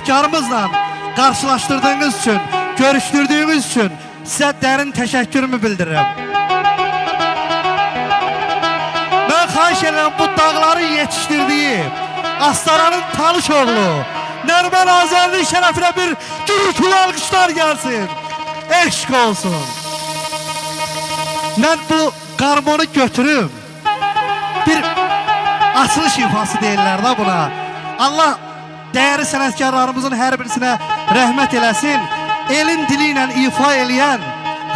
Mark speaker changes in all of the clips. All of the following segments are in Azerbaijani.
Speaker 1: sənətkarımızla qarşılaşdırdığınız üçün, görüşdürdüğünüz üçün sizə dərin təşəkkürümü bildirirəm. Mən xahiş edirəm bu dağların yetişdirdiyi Astaranın Talış oğlu Nərman Azərinin şərəfinə bir gürültülü alqışlar gəlsin. Eşq olsun. Mən bu qarmonu götürüm. Bir açılış ifası deyirlər da buna. Allah dəyərli sənətkarlarımızın hər birisinə rəhmət eləsin. Elin dili ilə ifa eləyən,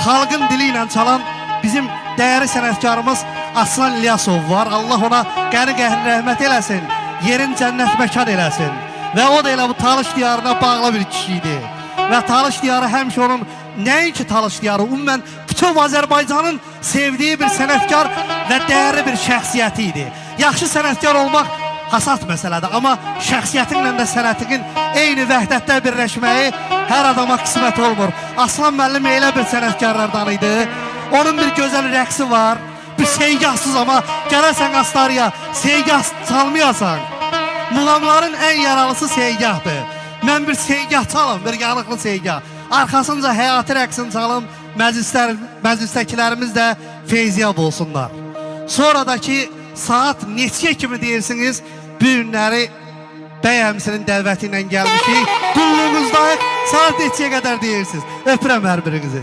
Speaker 1: xalqın dili ilə çalan bizim dəyərli sənətkarımız Aslan İlyasov var. Allah ona qəni-qəhri rəhmət eləsin. Yerin cənnət məkan eləsin. Və o da elə bu Talış diyarına bağlı bir kişi idi. Və Talış diyarı həmişə onun nəinki Talış diyarı, ümumən bütün Azərbaycanın sevdiyi bir sənətkar və dəyərli bir şəxsiyyəti idi. Yaxşı sənətkar olmaq hasat məsələdir, amma şəxsiyyətinlə də sənətin eyni vəhdətdə birləşməyi hər adama qismət olmur. Aslan müəllim elə bir sənətkarlardan idi. Onun bir gözəl rəqsi var, bir seygahsız, amma gələrsən Astarıya seygah çalmayasan. Muğamların ən yaralısı seygahdır. Mən bir seygah çalım, bir yanıqlı seygah. Arxasınca həyati rəqsini çalım, məclisdəkilərimiz də feyziyab olsunlar. Sonradakı saat neçəyə kimi deyirsiniz, bu günləri bəy əmsinin dəvəti ilə gəlmişik. Qulluğunuzdayıq, saat neçəyə qədər deyirsiniz. Öpürəm hər birinizi.